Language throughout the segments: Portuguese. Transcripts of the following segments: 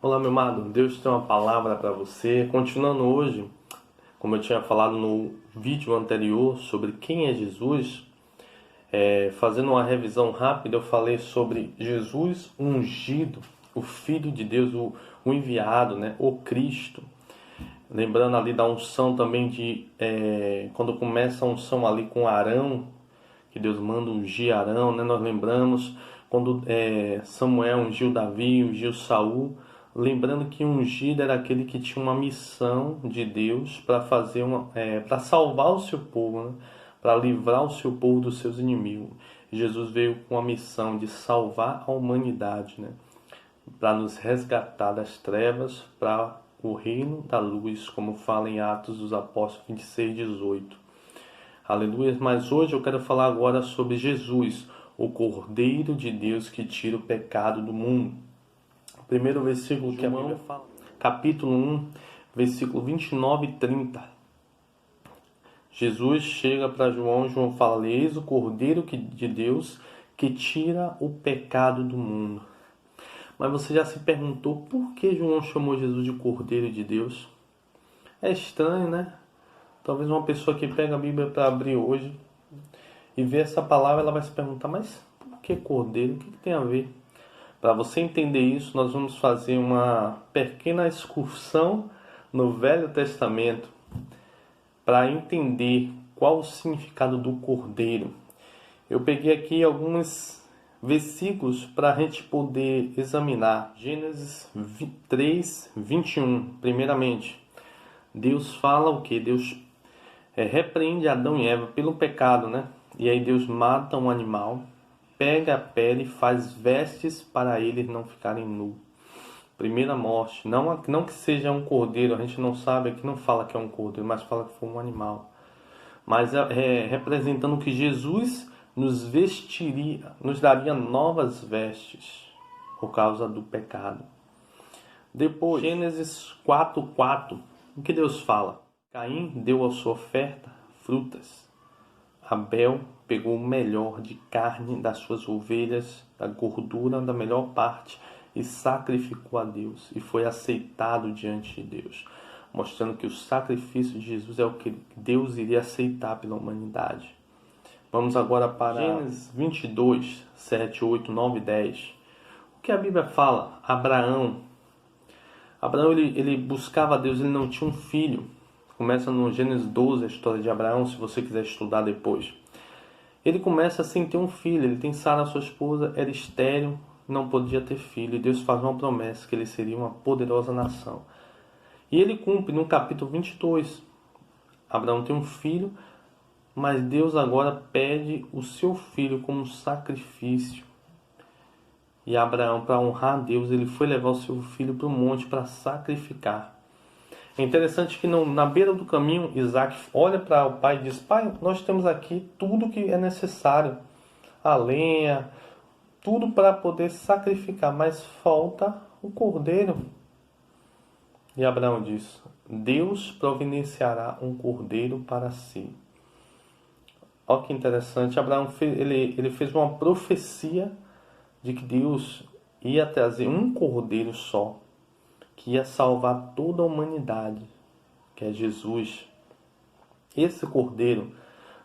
Olá, meu amado, Deus tem uma palavra para você. Continuando hoje, como eu tinha falado no vídeo anterior sobre quem é Jesus, fazendo uma revisão rápida, eu falei sobre Jesus ungido, o Filho de Deus, o enviado, né? O Cristo. Lembrando ali da unção também quando começa a unção ali com Arão, que Deus manda ungir Arão, né? Nós lembramos quando Samuel ungiu Davi, ungiu Saul, lembrando que ungido era aquele que tinha uma missão de Deus para fazer para salvar o seu povo, né? Para livrar o seu povo dos seus inimigos. Jesus veio com a missão de salvar a humanidade, né? Para nos resgatar das trevas para o reino da luz, como fala em Atos dos Apóstolos 26:18. Aleluia. Mas hoje eu quero falar agora sobre Jesus, o Cordeiro de Deus que tira o pecado do mundo. O primeiro versículo que a Bíblia fala, capítulo 1, versículo 29 e 30. Jesus chega para João, João fala: eis o Cordeiro de Deus que tira o pecado do mundo. Mas você já se perguntou por que João chamou Jesus de Cordeiro de Deus? É estranho, né? Talvez uma pessoa que pega a Bíblia para abrir hoje e ver essa palavra, ela vai se perguntar: mas por que Cordeiro? O que tem a ver? Para você entender isso, nós vamos fazer uma pequena excursão no Velho Testamento para entender qual o significado do Cordeiro. Eu peguei aqui alguns versículos para a gente poder examinar. Gênesis 3, 21, primeiramente. Deus fala o que? Deus repreende Adão e Eva pelo pecado, né? E aí Deus mata um animal, pega a pele e faz vestes para eles não ficarem nus. Primeira morte. Não que seja um cordeiro, a gente não sabe, aqui não fala que é um cordeiro, mas fala que foi um animal. Mas representando que Jesus nos vestiria, nos daria novas vestes por causa do pecado. Depois, Gênesis 4:4, o que Deus fala? Caim deu a sua oferta frutas. Abel pegou o melhor de carne das suas ovelhas, da gordura da melhor parte, e sacrificou a Deus, e foi aceitado diante de Deus, mostrando que o sacrifício de Jesus é o que Deus iria aceitar pela humanidade. Vamos agora para Gênesis 22, 7, 8, 9 e 10. O que a Bíblia fala? Abraão, ele buscava a Deus, ele não tinha um filho. Começa no Gênesis 12, a história de Abraão, se você quiser estudar depois. Ele começa sem ter um filho, ele tem Sara, sua esposa, era estéril, não podia ter filho. E Deus faz uma promessa que ele seria uma poderosa nação. E ele cumpre no capítulo 22. Abraão tem um filho, mas Deus agora pede o seu filho como sacrifício. E Abraão, para honrar a Deus, ele foi levar o seu filho para o monte para sacrificar. É interessante que na beira do caminho, Isaac olha para o pai e diz: pai, nós temos aqui tudo que é necessário. A lenha, tudo para poder sacrificar, mas falta o cordeiro. E Abraão diz: Deus providenciará um cordeiro para si. Olha que interessante, Abraão ele fez uma profecia de que Deus ia trazer um cordeiro só, que ia salvar toda a humanidade, que é Jesus. Esse cordeiro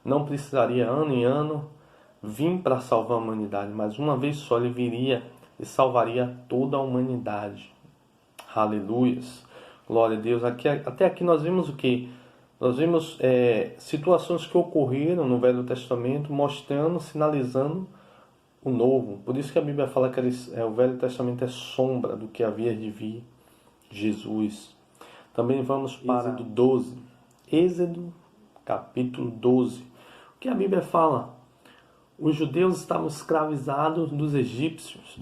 não precisaria ano em ano vir para salvar a humanidade, mas uma vez só ele viria e salvaria toda a humanidade. Aleluias, glória a Deus. Até aqui nós vimos o que? Nós vimos situações que ocorreram no Velho Testamento, mostrando, sinalizando o Novo. Por isso que a Bíblia fala que o Velho Testamento é sombra do que havia de vir, Jesus. Também vamos para Êxodo 12. Êxodo capítulo 12. O que a Bíblia fala? Os judeus estavam escravizados dos egípcios.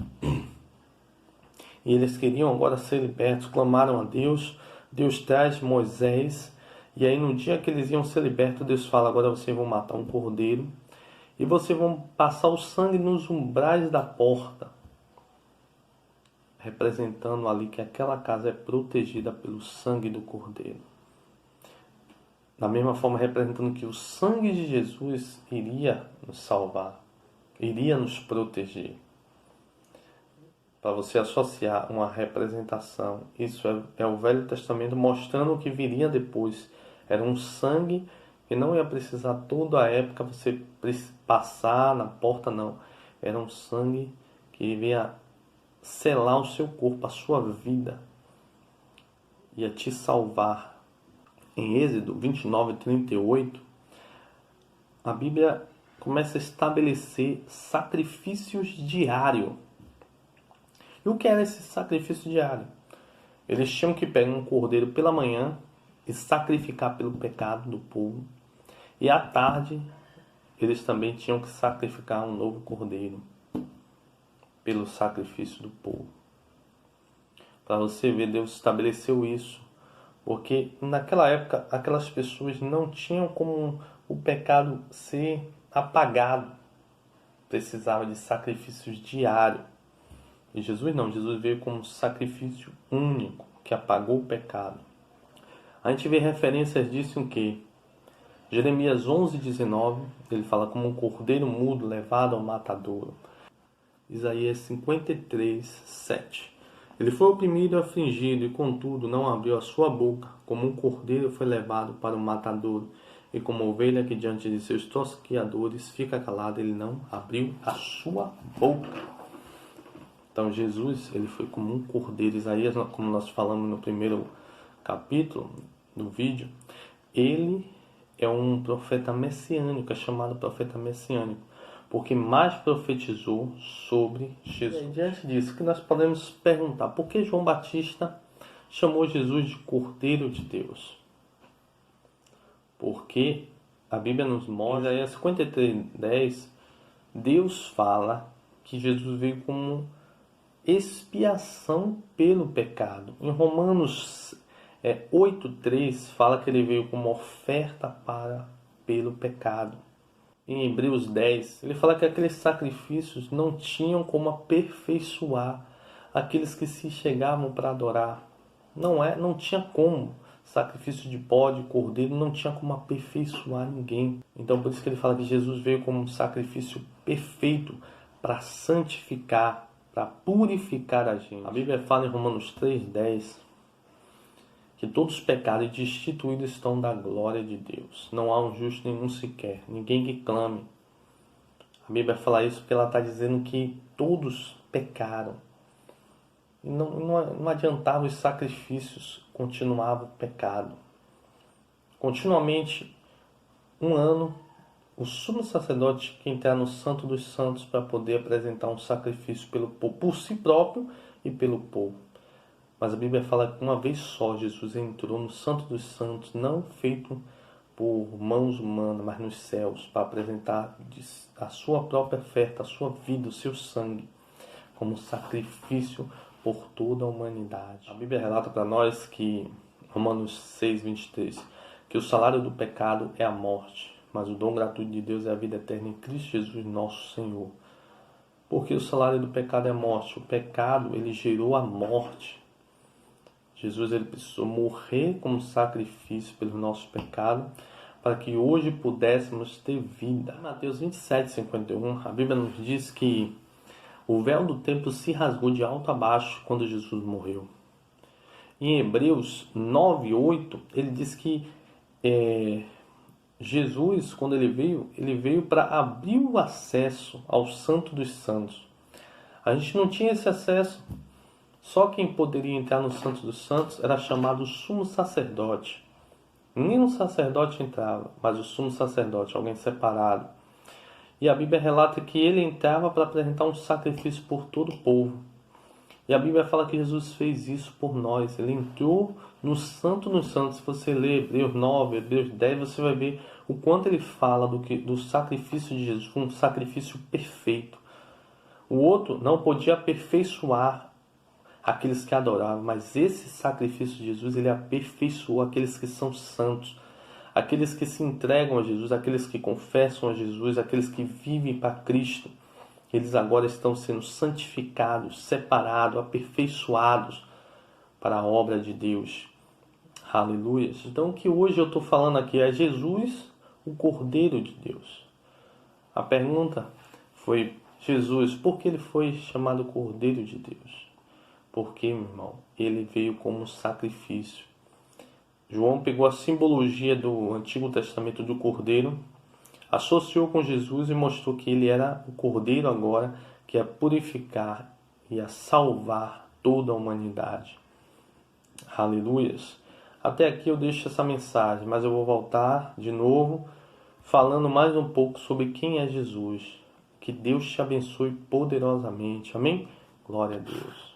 E eles queriam agora ser libertos. Clamaram a Deus. Deus traz Moisés. E aí no dia que eles iam ser libertos, Deus fala: agora vocês vão matar um cordeiro. E vocês vão passar o sangue nos umbrais da porta, representando ali que aquela casa é protegida pelo sangue do Cordeiro. Da mesma forma, representando que o sangue de Jesus iria nos salvar, iria nos proteger. para você associar uma representação. Isso é o Velho Testamento mostrando o que viria depois. Era um sangue que não ia precisar toda a época você passar na porta, não. Era um sangue que iria selar o seu corpo, a sua vida. Ia te salvar. Em Êxodo 29:38, a Bíblia começa a estabelecer sacrifícios diários. E o que era esse sacrifício diário? Eles tinham que pegar um cordeiro pela manhã e sacrificar pelo pecado do povo. E à tarde, eles também tinham que sacrificar um novo cordeiro pelo sacrifício do povo. Para você ver, Deus estabeleceu isso. Porque naquela época, aquelas pessoas não tinham como o pecado ser apagado. Precisava de sacrifícios diários. E Jesus não, Jesus veio como um sacrifício único, que apagou o pecado. A gente vê referências disso em que? Jeremias 11:19, ele fala como um cordeiro mudo levado ao matadouro. Isaías 53:7. Ele foi oprimido e afligido, e contudo não abriu a sua boca, como um cordeiro foi levado para o matadouro, e como ovelha que diante de seus tosqueadores fica calada, ele não abriu a sua boca. Então Jesus, ele foi como um cordeiro. Isaías, como nós falamos no primeiro capítulo do vídeo, ele é um profeta messiânico, é chamado profeta messiânico, porque mais profetizou sobre Jesus. E diante disso, que nós podemos perguntar, por que João Batista chamou Jesus de Cordeiro de Deus? Porque a Bíblia nos mostra, em Isaías 53:10, Deus fala que Jesus veio como expiação pelo pecado. Em Romanos 8:3 fala que ele veio como oferta pelo pecado. Em Hebreus 10 ele fala que aqueles sacrifícios não tinham como aperfeiçoar aqueles que se chegavam para adorar. Não tinha como. Sacrifício de bode, cordeiro, não tinha como aperfeiçoar ninguém. Então por isso que ele fala que Jesus veio como um sacrifício perfeito para santificar, para purificar a gente. A Bíblia fala em Romanos 3:10 que todos os pecados destituídos estão da glória de Deus. Não há um justo nenhum sequer, ninguém que clame. A Bíblia fala isso porque ela está dizendo que todos pecaram. E não adiantava os sacrifícios, continuava o pecado. Continuamente, um ano, o sumo sacerdote tinha que entrar no Santo dos Santos para poder apresentar um sacrifício pelo povo, por si próprio e pelo povo. Mas a Bíblia fala que uma vez só Jesus entrou no Santo dos Santos, não feito por mãos humanas, mas nos céus, para apresentar a sua própria oferta, a sua vida, o seu sangue, como sacrifício por toda a humanidade. A Bíblia relata para nós que, Romanos 6:23, que o salário do pecado é a morte, mas o dom gratuito de Deus é a vida eterna em Cristo Jesus, nosso Senhor. Porque o salário do pecado é a morte. O pecado, ele gerou a morte. Jesus, ele precisou morrer como sacrifício pelo nosso pecado, para que hoje pudéssemos ter vida. Em Mateus 27:51, a Bíblia nos diz que o véu do templo se rasgou de alto a baixo quando Jesus morreu. Em Hebreus 9:8, ele diz que Jesus, quando ele veio para abrir o acesso ao Santo dos Santos. A gente não tinha esse acesso. Só quem poderia entrar no Santo dos Santos era chamado sumo sacerdote. Nenhum sacerdote entrava, mas o sumo sacerdote, alguém separado. E a Bíblia relata que ele entrava para apresentar um sacrifício por todo o povo. E a Bíblia fala que Jesus fez isso por nós. Ele entrou no Santo dos Santos. Se você ler Hebreus 9, Hebreus 10, você vai ver o quanto ele fala do sacrifício de Jesus, um sacrifício perfeito. O outro não podia aperfeiçoar aqueles que adoravam, mas esse sacrifício de Jesus, ele aperfeiçoou aqueles que são santos, aqueles que se entregam a Jesus, aqueles que confessam a Jesus, aqueles que vivem para Cristo. Eles agora estão sendo santificados, separados, aperfeiçoados para a obra de Deus. Aleluia. Então o que hoje eu estou falando aqui é Jesus, o Cordeiro de Deus. A pergunta foi Jesus, por que ele foi chamado Cordeiro de Deus? Porque, meu irmão, ele veio como sacrifício. João pegou a simbologia do Antigo Testamento do Cordeiro, associou com Jesus e mostrou que ele era o Cordeiro agora que ia purificar e ia salvar toda a humanidade. Aleluias! Até aqui eu deixo essa mensagem, mas eu vou voltar de novo falando mais um pouco sobre quem é Jesus. Que Deus te abençoe poderosamente. Amém? Glória a Deus.